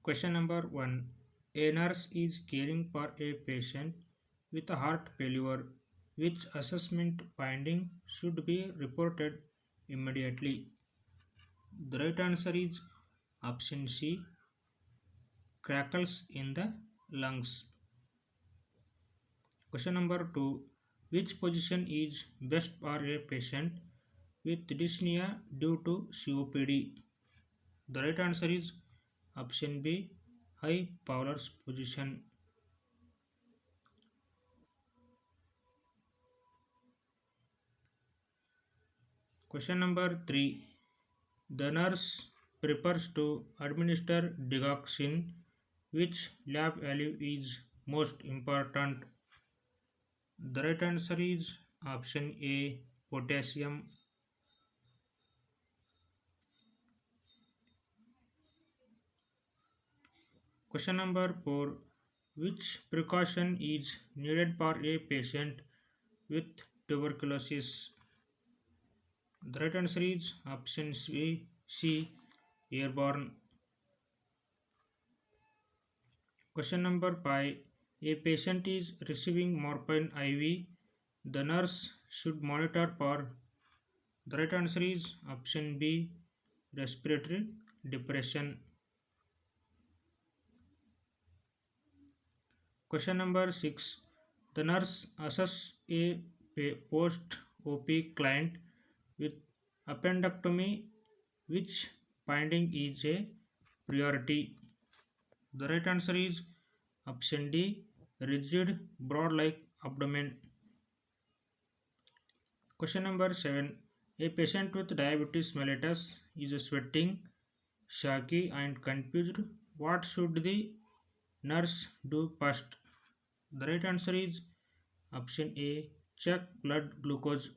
Question number 1. A nurse is caring for a patient with a heart failure. Which assessment finding should be reported immediately? The right answer is option C, crackles in the lungs. Question number 2. Which position is best for a patient with dyspnea due to COPD? The right answer is option B, high Fowler's position. Question number 3. The nurse prepares to administer digoxin. Which lab value is most important? The right answer is option A, potassium. Question number 4. Which precaution is needed for a patient with tuberculosis? The right answer is option C, airborne. Question number 5. A patient is receiving morphine IV. The nurse should monitor for. The right answer is option B, respiratory depression. Question number 6. The nurse assesses a post OP client with appendectomy. Which finding is a priority? The right answer is option D, rigid broad like abdomen. Question number 7. A patient with diabetes mellitus is sweating, shaky, and confused. What should the nurse do first? The right answer is option A, check blood glucose.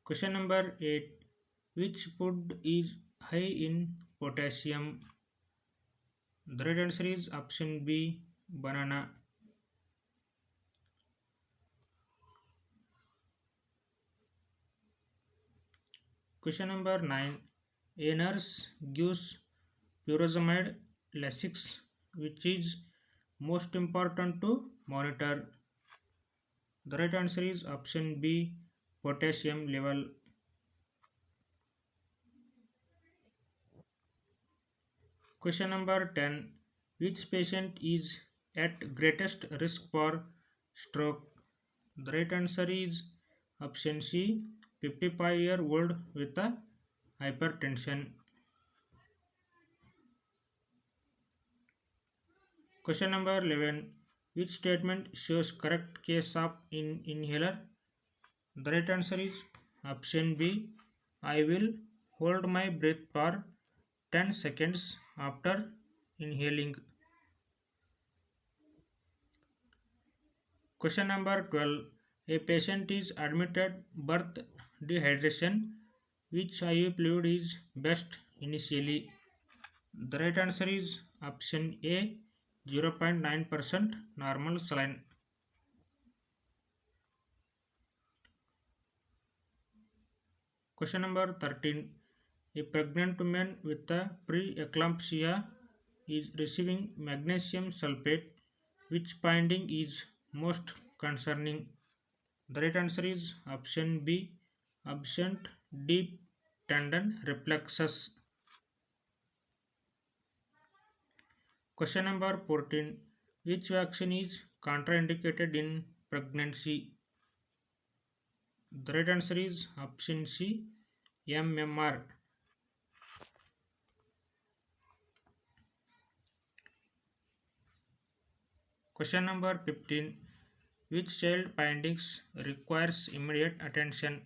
Question number 8. Which food is high in potassium? The right answer is option B, banana. Question number 9. A nurse gives furosemide Lasix, which is most important to monitor. The right answer is option B, potassium level. Question number 10. Which patient is at greatest risk for stroke? The right answer is option C, 55-year-old with a hypertension. Question number 11. Which statement shows correct case of inhaler? The right answer is option B, I will hold my breath for 10 seconds after inhaling. Question number 12. A patient is admitted birth dehydration. Which IV fluid is best initially? The right answer is option A, 0.9% normal saline. Question number 13. A pregnant woman with a preeclampsia is receiving magnesium sulfate. Which finding is most concerning? The right answer is option B, absent deep tendon reflexes. Question number 14. Which vaccine is contraindicated in pregnancy? The right answer is option C, MMR. Question number 15. Which child findings requires immediate attention?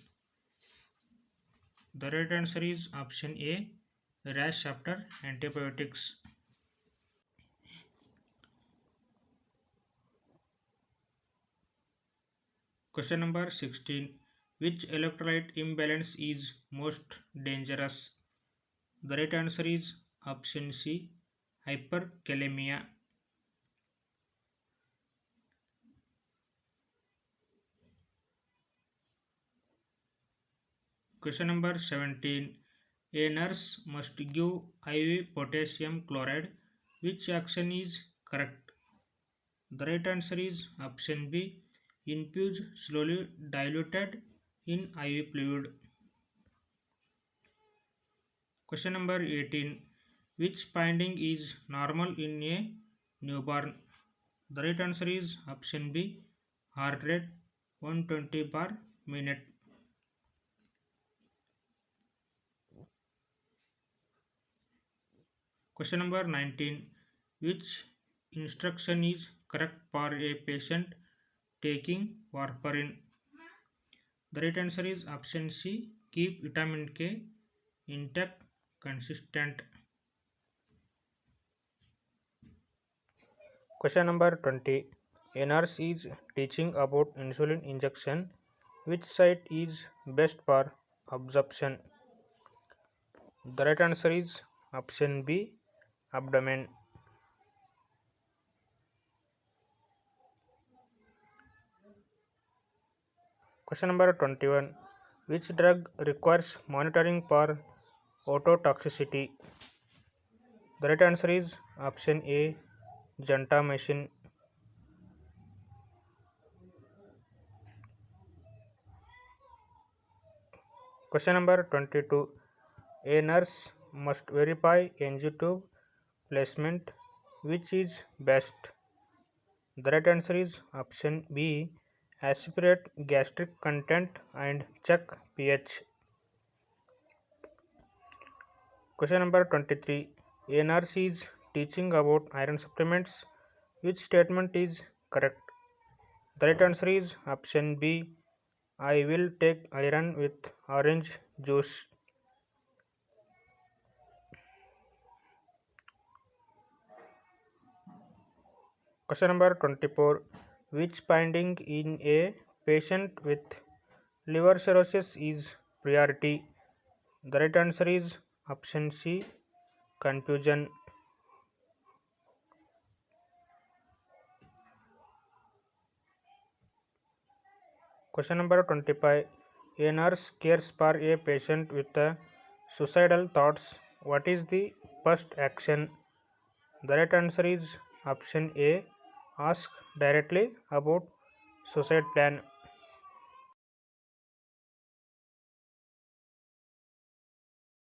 The right answer is option A, rash after antibiotics. Question number 16. Which electrolyte imbalance is most dangerous? The right answer is option C, hyperkalemia. Question number 17. A nurse must give IV potassium chloride. Which action is correct? The right answer is option B. Infuse slowly diluted in IV fluid. Question number 18. Which finding is normal in a newborn? The right answer is option B. Heart rate 120 per minute. Question number 19. Which instruction is correct for a patient taking warfarin? The right answer is option C. Keep vitamin K intact, consistent. Question number 20. A nurse is teaching about insulin injection. Which site is best for absorption? The right answer is option B. Abdomen. Question number 21. Which drug requires monitoring for ototoxicity? The right answer is option A. Gentamicin. Question number 22. A nurse must verify NG tube placement. Which is best? The right answer is option B. Aspirate gastric content and check pH. Question number 23. A nurse is teaching about iron supplements. Which statement is correct? The right answer is option B. I will take iron with orange juice. Question number 24. Which finding in a patient with liver cirrhosis is priority? The right answer is option C. Confusion. Question number 25. A nurse cares for a patient with suicidal thoughts. What is the first action? The right answer is option A. Ask directly about suicide plan.